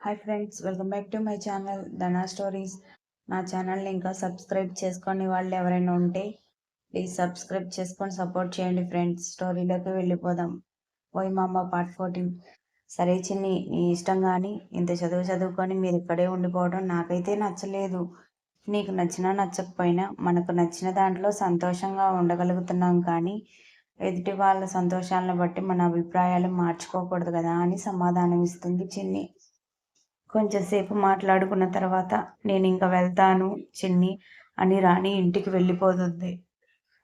Hi friends, welcome back to my channel Dhana stories. నా ఛానల్ని ఇంకా సబ్స్క్రైబ్ చేసుకొని వాళ్ళు ఎవరైనా ఉంటే ప్లీజ్ సబ్స్క్రైబ్ చేసుకొని సపోర్ట్ చేయండి ఫ్రెండ్స్. స్టోరీలోకి వెళ్ళిపోదాం. ఓయ్ మామ పార్ట్ 14. సరే చిన్ని, నీ ఇష్టం కానీ ఇంత చదువుకొని మీరు ఇక్కడే ఉండిపోవడం నాకైతే నచ్చలేదు. నీకు నచ్చినా నచ్చకపోయినా మనకు నచ్చిన దాంట్లో సంతోషంగా ఉండగలుగుతున్నాం, కానీ ఎదుటి వాళ్ళ సంతోషాలను బట్టి మన అభిప్రాయాలు మార్చుకోకూడదు కదా అని సమాధానం ఇస్తుంది చిన్ని. కొంచెంసేపు మాట్లాడుకున్న తర్వాత నేను ఇంకా వెళ్తాను చిన్ని అని రాణి ఇంటికి వెళ్ళిపోతుంది.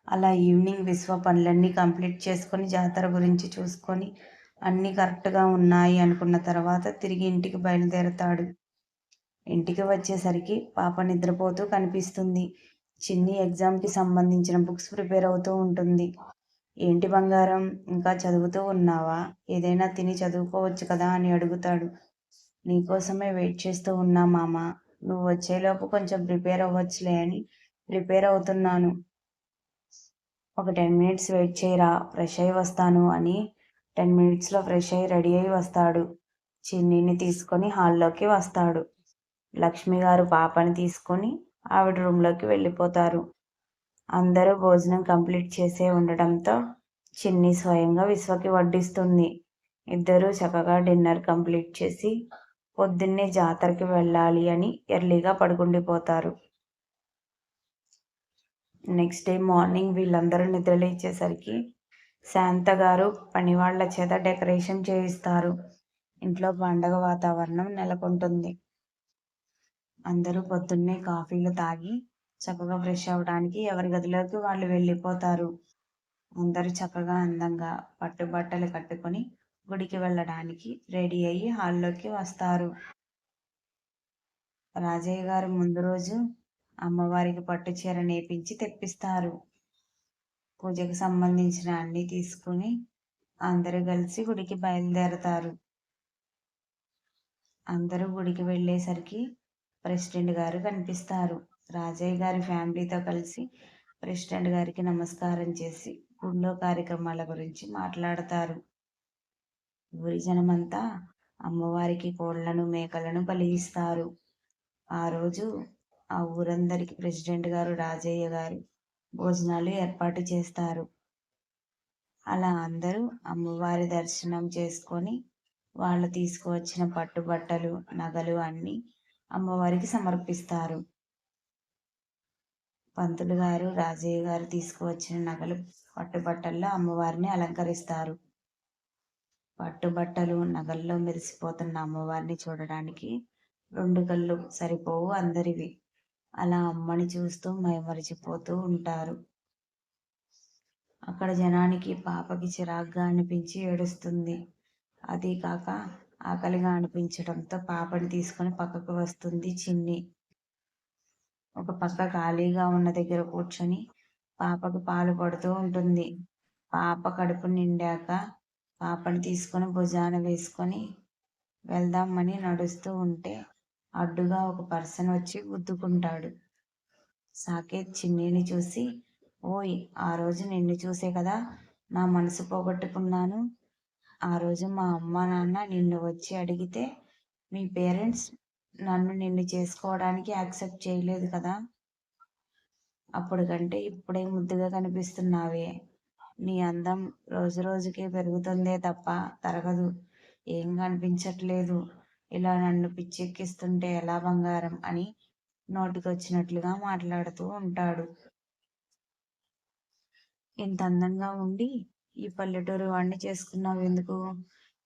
అలా ఈవినింగ్ విశ్వ పనులన్నీ కంప్లీట్ చేసుకొని జాతర గురించి చూసుకొని అన్నీ కరెక్ట్గా ఉన్నాయి అనుకున్న తర్వాత తిరిగి ఇంటికి బయలుదేరతాడు. ఇంటికి వచ్చేసరికి పాప నిద్రపోతూ కనిపిస్తుంది. చిన్ని ఎగ్జామ్కి సంబంధించిన బుక్స్ ప్రిపేర్ అవుతూ ఉంటుంది. ఏంటి బంగారం, ఇంకా చదువుతూ ఉన్నావా? ఏదైనా తిని చదువుకోవచ్చు కదా అని అడుగుతాడు. నీకోసమే వెయిట్ చేస్తూ ఉన్నా మామ. నువ్వు వచ్చేలోపు కొంచెం ప్రిపేర్ అవ్వచ్చులే అని ప్రిపేర్ అవుతున్నాను. ఒక 10 మినిట్స్ వెయిట్ చేయరా, ఫ్రెష్ అయి వస్తాను అని 10 మినిట్స్లో ఫ్రెష్ అయి రెడీ అయి వస్తాడు. చిన్నిని తీసుకొని హాల్లోకి వస్తాడు. లక్ష్మి గారు పాపని తీసుకొని ఆవిడ రూమ్లోకి వెళ్ళిపోతారు. అందరూ భోజనం కంప్లీట్ చేసే ఉండడంతో చిన్ని స్వయంగా విశ్వకి వడ్డిస్తుంది. ఇద్దరూ చక్కగా డిన్నర్ కంప్లీట్ చేసి పొద్దున్నే జాతరకి వెళ్ళాలి అని ఎర్లీగా పడుకుండిపోతారు. నెక్స్ట్ డే మార్నింగ్ వీళ్ళందరూ నిద్రలేచేసరికి శాంత గారు పనివాళ్ల చేత డెకరేషన్ చేయిస్తారు. ఇంట్లో పండగ వాతావరణం నెలకొంటుంది. అందరూ పొద్దున్నే కాఫీలు తాగి చక్కగా ఫ్రెష్ అవ్వడానికి ఎవరి గదిలోకి వాళ్ళు వెళ్ళిపోతారు. అందరూ చక్కగా అందంగా పట్టుబట్టలు కట్టుకొని గుడికి వెళ్ళడానికి రెడీ అయ్యి హాల్లోకి వస్తారు. రాజయ్య గారు ముందు రోజు అమ్మవారికి పట్టు చీర నేపించి తెప్పిస్తారు. పూజకు సంబంధించిన అన్ని తీసుకుని అందరూ కలిసి గుడికి బయలుదేరతారు. అందరూ గుడికి వెళ్ళేసరికి ప్రెసిడెంట్ గారు కనిపిస్తారు. రాజయ్య గారి ఫ్యామిలీతో కలిసి ప్రెసిడెంట్ గారికి నమస్కారం చేసి గుడిలో కార్యక్రమాల గురించి మాట్లాడతారు. ఊరి జనమంతా అమ్మవారికి కోళ్లను మేకలను బలి ఇస్తారు. ఆ రోజు ఆ ఊరందరికి ప్రెసిడెంట్ గారు రాజయ్య గారు భోజనాలు ఏర్పాటు చేస్తారు. అలా అందరూ అమ్మవారి దర్శనం చేసుకొని వాళ్ళు తీసుకువచ్చిన పట్టుబట్టలు నగలు అన్నీ అమ్మవారికి సమర్పిస్తారు. పంతులు గారు రాజయ్య గారు తీసుకువచ్చిన నగలు పట్టుబట్టల్లో అమ్మవారిని అలంకరిస్తారు. పట్టుబట్టలు నగల్లో మెరిసిపోతున్న అమ్మవారిని చూడడానికి 2 కళ్ళు సరిపోవు అందరివి. అలా అమ్మని చూస్తూ మైమరిచిపోతూ ఉంటారు. అక్కడ జనానికి పాపకి చిరాగ్గా అనిపించి ఏడుస్తుంది. అదీ కాక ఆకలిగా అనిపించడంతో పాపని తీసుకొని పక్కకు వస్తుంది చిన్ని. ఒక పక్క ఖాళీగా ఉన్న దగ్గర కూర్చొని పాపకు పాలు పడుతూ ఉంటుంది. పాప కడుపు నిండాక పాపని తీసుకొని భుజాన వేసుకొని వెళ్దామని నడుస్తూ ఉంటే అడ్డుగా ఒక పర్సన్ వచ్చి గుద్దుకుంటాడు. సాకేత్ చిన్నిని చూసి, ఓయ్, ఆ రోజు నిన్ను చూసే కదా నా మనసు పోగొట్టుకున్నాను. ఆ రోజు మా అమ్మ నాన్న నిన్ను వచ్చి అడిగితే మీ పేరెంట్స్ నన్ను నిన్ను చేసుకోవడానికి యాక్సెప్ట్ చేయలేదు కదా. అప్పుడు కంటే ఇప్పుడే ముద్దుగా కనిపిస్తున్నావే. నీ అందం రోజు రోజుకే పెరుగుతుందే తప్ప తరగదు. ఏం కనిపించట్లేదు. ఇలా నన్ను పిచ్చెక్కిస్తుంటే ఎలా బంగారం అని నోటికొచ్చినట్లుగా మాట్లాడుతూ ఉంటాడు. ఇంత అందంగా ఉండి ఈ పల్లెటూరు వాడిని చేసుకున్నావు ఎందుకు?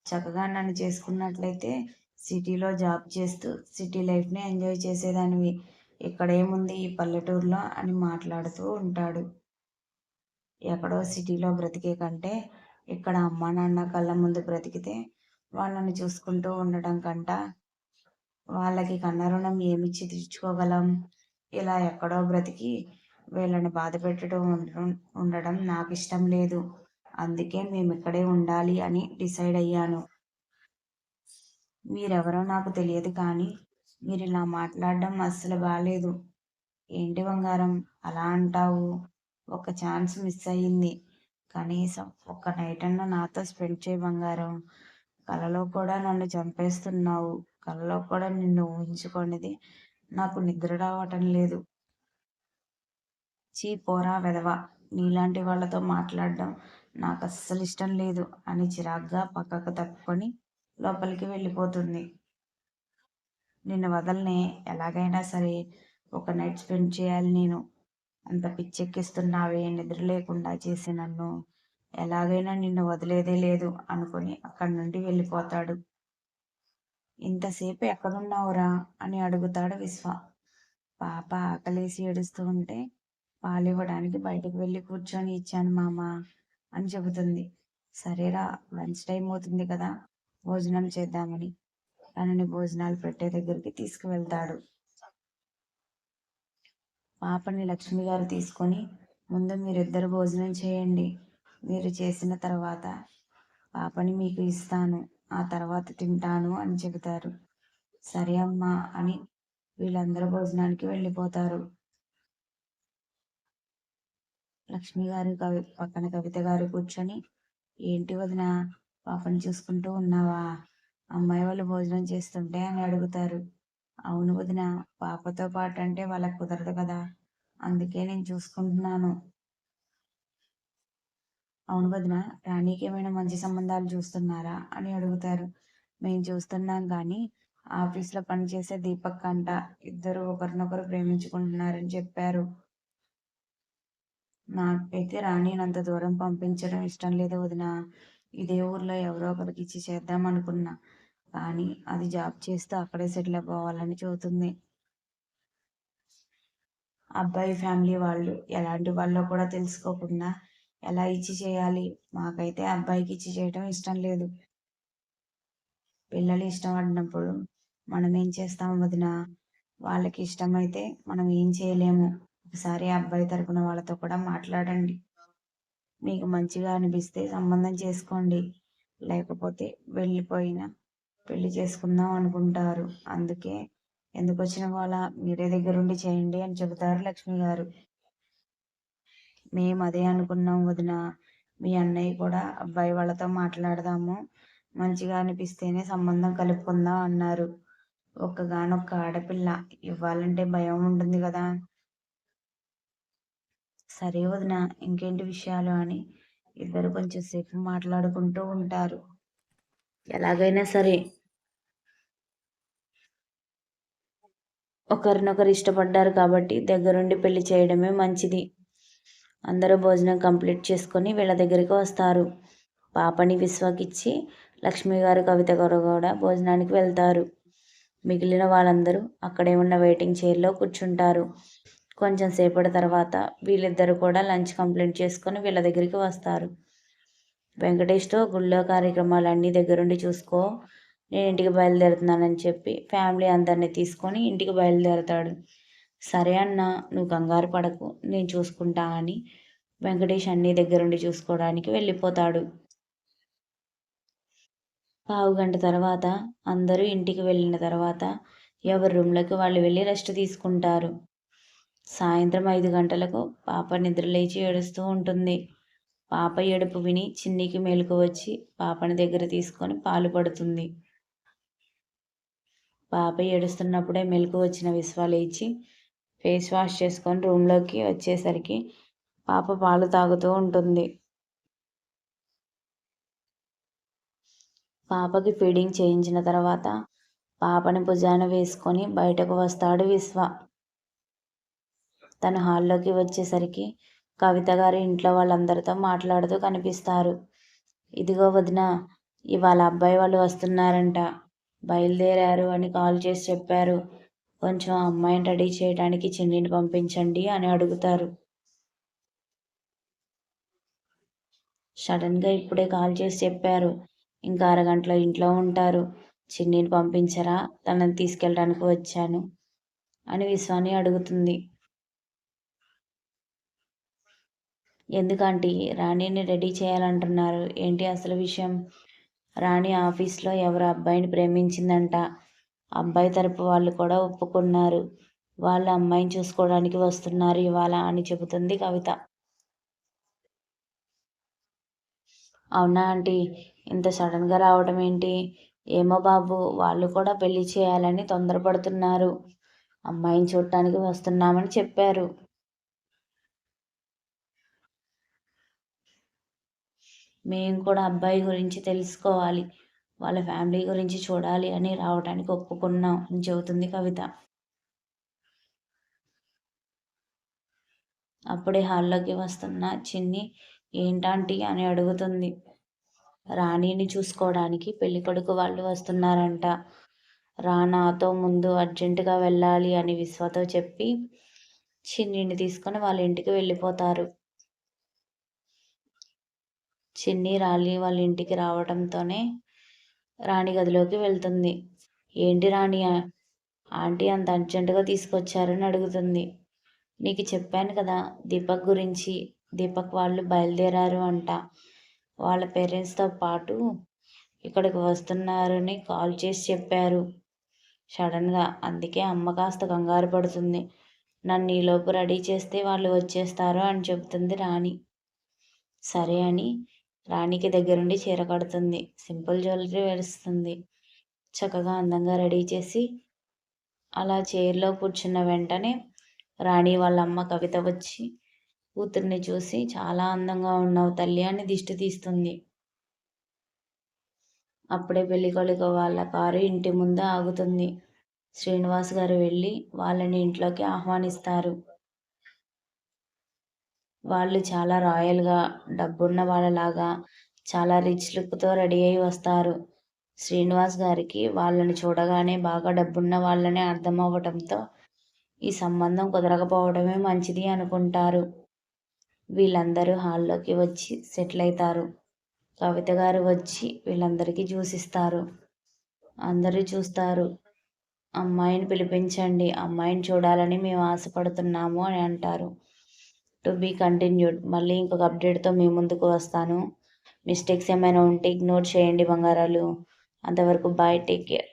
చక్కగా నన్ను చేసుకున్నట్లయితే సిటీలో జాబ్ చేస్తూ సిటీ లైఫ్ని ఎంజాయ్ చేసేదానివి. ఇక్కడేముంది ఈ పల్లెటూరులో అని మాట్లాడుతూ ఉంటాడు. ఎక్కడో సిటీలో బ్రతికే కంటే ఇక్కడ అమ్మా నాన్న కళ్ళ ముందు బ్రతికితే వాళ్ళని చూసుకుంటూ ఉండడం కంట వాళ్ళకి కన్న రుణం ఏమిచ్చి తీర్చుకోగలం? ఇలా ఎక్కడో బ్రతికి వీళ్ళని బాధ పెట్టడం ఉండడం నాకు ఇష్టం లేదు. అందుకే మేము ఇక్కడే ఉండాలి అని డిసైడ్ అయ్యాను. మీరెవరో నాకు తెలియదు, కానీ మీరు ఇలా మాట్లాడడం అస్సలు బాలేదు. ఏంటి బంగారం అలా అంటావు? ఒక ఛాన్స్ మిస్ అయ్యింది. కనీసం ఒక్క నైట్ అన్నా నాతో స్పెండ్ చేయి బంగారం. కలలో కూడా నన్ను చంపేస్తున్నావు. కలలో కూడా నిన్ను ఊహించుకునేది నాకు నిద్ర రావటం లేదు. చీ పోరా వెధవ! నీలాంటి వాళ్ళతో మాట్లాడడం నాకస్సలు ఇష్టం లేదు అని చిరాగ్గా పక్కకు తప్పుకొని లోపలికి వెళ్ళిపోతుంది. నిన్ను వదలనే, ఎలాగైనా సరే ఒక నైట్ స్పెండ్ చేయాలి నేను. అంత పిచ్చెక్కిస్తున్నావే నిద్ర లేకుండా చేసి నన్ను. ఎలాగైనా నిన్ను వదిలేదే లేదు అనుకుని అక్కడి నుండి వెళ్ళిపోతాడు. ఇంతసేపు ఎక్కడున్నావురా అని అడుగుతాడు విశ్వ. పాప ఆకలేసి ఏడుస్తూ ఉంటే పాలివ్వడానికి బయటకు వెళ్ళి కూర్చొని ఇచ్చాను మామ అని చెబుతుంది. సరేరా, లంచ్ టైం అవుతుంది కదా, భోజనం చేద్దామని తనని భోజనాలు పెట్టే దగ్గరికి తీసుకువెళ్తాడు. పాపని లక్ష్మి గారు తీసుకొని, ముందు మీరిద్దరు భోజనం చేయండి, మీరు చేసిన తర్వాత పాపని మీకు ఇస్తాను, ఆ తర్వాత తింటాను అని చెబుతారు. సరే అమ్మా అని వీళ్ళందరూ భోజనానికి వెళ్ళిపోతారు. లక్ష్మి గారు పక్కన కవిత గారు కూర్చొని, ఏంటి వదిన పాపని చూసుకుంటూ ఉన్నావా, అమ్మాయి వాళ్ళు భోజనం చేస్తుంటే అని అడుగుతారు. అవును వదిన, పాపతో పాటు అంటే వాళ్ళకి కుదరదు కదా, అందుకే నేను చూసుకుంటున్నాను. అవును వదిన, రాణికి ఏమైనా మంచి సంబంధాలు చూస్తున్నారా అని అడుగుతారు. మేము చూస్తున్నాం కానీ ఆఫీస్లో పనిచేసే దీపక్ అంట ఇద్దరు ఒకరినొకరు ప్రేమించుకుంటున్నారని చెప్పారు. నాకైతే రాణిని అంత దూరం పంపించడం ఇష్టం లేదు వదిన. ఇదే ఊర్లో ఎవరో ఒకరికి ఇచ్చి చేద్దాం అనుకున్నా, కానీ అది జాబ్ చేస్తూ అక్కడే సెటిల్ అయిపోవాలని చెబుతుంది. అబ్బాయి ఫ్యామిలీ వాళ్ళు ఎలాంటి వాళ్ళో కూడా తెలుసుకోకుండా ఎలా ఇచ్చి చేయాలి? మాకైతే అబ్బాయికి ఇచ్చి చేయడం ఇష్టం లేదు. పిల్లలు ఇష్టం పడినప్పుడు మనం ఏం చేస్తాం వదిన? వాళ్ళకి ఇష్టమైతే మనం ఏం చేయలేము. ఒకసారి అబ్బాయి తరపున వాళ్ళతో కూడా మాట్లాడండి. మీకు మంచిగా అనిపిస్తే సంబంధం చేసుకోండి. లేకపోతే వెళ్ళిపోయినా పెళ్లి చేసుకుందాం అనుకుంటారు. అందుకే ఎందుకొచ్చిన గోల, మీరే దగ్గరుండి చేయండి అని చెబుతారు లక్ష్మి గారు. మేము అదే అనుకున్నాం వదిన. మీ అన్నయ్య కూడా అబ్బాయి వాళ్ళతో మాట్లాడదాము, మంచిగా అనిపిస్తేనే సంబంధం కలుపుకుందాం అన్నారు. ఒక్కగానొక్క ఆడపిల్ల, ఇవ్వాలంటే భయం ఉంటుంది కదా. సరే వదిన, ఇంకేంటి విషయాలు అని ఇద్దరు కొంచెం సేపు మాట్లాడుకుంటూ ఉంటారు. ఎలాగైనా సరే ఒకరినొకరు ఇష్టపడ్డారు కాబట్టి దగ్గరుండి పెళ్లి చేయడమే మంచిది. అందరూ భోజనం కంప్లీట్ చేసుకొని వీళ్ళ దగ్గరికి వస్తారు. పాపని విశ్వకిచ్చి లక్ష్మి గారు కవిత గారు కూడా భోజనానికి వెళ్తారు. మిగిలిన వాళ్ళందరూ అక్కడే ఉన్న వెయిటింగ్ చైర్లో కూర్చుంటారు. కొంచెం సేపటి తర్వాత వీళ్ళిద్దరూ కూడా లంచ్ కంప్లీట్ చేసుకొని వీళ్ళ దగ్గరికి వస్తారు. వెంకటేష్తో గుళ్ళో కార్యక్రమాలన్నీ దగ్గరుండి చూసుకో, నేను ఇంటికి బయలుదేరుతున్నానని చెప్పి ఫ్యామిలీ అందరినీ తీసుకొని ఇంటికి బయలుదేరతాడు. సరే అన్న, నువ్వు కంగారు పడకు, నేను చూసుకుంటా అని వెంకటేష్ అన్నీ దగ్గరుండి చూసుకోవడానికి వెళ్ళిపోతాడు. పావుగంట తర్వాత అందరూ ఇంటికి వెళ్ళిన తర్వాత ఎవరి రూమ్లోకి వాళ్ళు వెళ్ళి రెస్ట్ తీసుకుంటారు. సాయంత్రం 5 గంటలకు పాప నిద్రలేచి ఏడుస్తూ ఉంటుంది. పాప ఏడుపు విని చిన్నికి మెలకు వచ్చి పాపని దగ్గర తీసుకొని పాలు పడుతుంది. పాప ఏడుస్తున్నప్పుడే మెలకు వచ్చిన విశ్వ లేచి ఫేస్ వాష్ చేసుకొని రూమ్లోకి వచ్చేసరికి పాప పాలు తాగుతూ ఉంటుంది. పాపకి ఫీడింగ్ చేయించిన తర్వాత పాపని భుజాన వేసుకొని బయటకు వస్తాడు విశ్వ. తను హాల్లోకి వచ్చేసరికి కవిత గారు ఇంట్లో వాళ్ళందరితో మాట్లాడుతూ కనిపిస్తారు. ఇదిగో వదిన, ఇవాళ అబ్బాయి వాళ్ళు వస్తున్నారంట, బయలుదేరారు అని కాల్ చేసి చెప్పారు. కొంచెం అమ్మాయిని రెడీ చేయడానికి చిన్నిని పంపించండి అని అడుగుతారు. సడన్గా ఇప్పుడే కాల్ చేసి చెప్పారు, ఇంకా అరగంటలో ఇంట్లో ఉంటారు, చిన్నిని పంపించరా, తనని తీసుకెళ్ళడానికి వచ్చాను అని విశ్వాని అడుగుతుంది. ఎందుకంటే రాణిని రెడీ చేయాలంటున్నారు, ఏంటి అసలు విషయం? రాణి ఆఫీస్లో ఎవరు అబ్బాయిని ప్రేమించిందంట, అబ్బాయి తరపు వాళ్ళు కూడా ఒప్పుకున్నారు, వాళ్ళు అమ్మాయిని చూసుకోవడానికి వస్తున్నారు ఇవాళ అని చెబుతుంది కవిత. అవునా ఆంటీ, ఇంత సడన్గా రావడం ఏంటి? ఏమో బాబు, వాళ్ళు కూడా పెళ్లి చేయాలని తొందరపడుతున్నారు. అమ్మాయిని చూడటానికి వస్తున్నామని చెప్పారు. మేము కూడా అబ్బాయి గురించి తెలుసుకోవాలి, వాళ్ళ ఫ్యామిలీ గురించి చూడాలి అని రావడానికి ఒప్పుకున్నాం అని చెబుతుంది కవిత. అప్పుడే హాల్లోకి వస్తున్న చిన్ని ఏంటాంటీ అని అడుగుతుంది. రాణిని చూసుకోవడానికి పెళ్ళికొడుకు వాళ్ళు వస్తున్నారంట. రా, నాతో ముందు అర్జెంటుగా వెళ్ళాలి అని విశ్వతో చెప్పి చిన్నిని తీసుకొని వాళ్ళ ఇంటికి వెళ్ళిపోతారు. చిన్ని రాణి వాళ్ళ ఇంటికి రావడంతోనే రాణి గదిలోకి వెళ్తుంది. ఏంటి రాణి, ఆంటీ అంత అర్జెంటుగా తీసుకొచ్చారని అడుగుతుంది. నీకు చెప్పాను కదా దీపక్ గురించి, దీపక్ వాళ్ళు బయలుదేరారు అంట. వాళ్ళ పేరెంట్స్తో పాటు ఇక్కడికి వస్తున్నారని కాల్ చేసి చెప్పారు సడన్గా. అందుకే అమ్మ కాస్త కంగారు పడుతుంది. నన్ను ఈలోపు రెడీ చేస్తే వాళ్ళు వచ్చేస్తారు అని చెబుతుంది రాణి. సరే అని రాణికి దగ్గరుండి చీర కడుతుంది, సింపుల్ జ్యువెలరీ వేస్తుంది. చక్కగా అందంగా రెడీ చేసి అలా చైర్లో కూర్చున్న వెంటనే రాణి వాళ్ళ అమ్మ కవిత వచ్చి కూతుర్ని చూసి చాలా అందంగా ఉన్నావు తల్లి అని దిష్టి తీస్తుంది. అప్పుడే పెళ్ళికొడుకు వాళ్ళ కారు ఇంటి ముందు ఆగుతుంది. శ్రీనివాస్ గారు వెళ్ళి వాళ్ళని ఇంట్లోకి ఆహ్వానిస్తారు. వాళ్ళు చాలా రాయల్గా, డబ్బున్న వాళ్ళలాగా చాలా రిచ్ లుక్తో రెడీ అయి వస్తారు. శ్రీనివాస్ గారికి వాళ్ళని చూడగానే బాగా డబ్బున్న వాళ్ళనే అర్థం అవ్వటంతో ఈ సంబంధం కుదరకపోవడమే మంచిది అనుకుంటారు. వీళ్ళందరూ హాల్లోకి వచ్చి సెటిల్ అవుతారు. కవిత గారు వచ్చి వీళ్ళందరికీ చూసిస్తారు. అందరూ చూస్తారు. అమ్మాయిని పిలిపించండి, అమ్మాయిని చూడాలని మేము ఆశపడుతున్నాము అని అంటారు. To be continued. మళ్ళీ ఇంకొక అప్డేట్తో మీ ముందుకు వస్తాను. మిస్టేక్స్ ఏమైనా ఉంటే ఇగ్నోర్ చేయండి బంగారాలు. అంతవరకు బాయ్, టేక్ కేర్.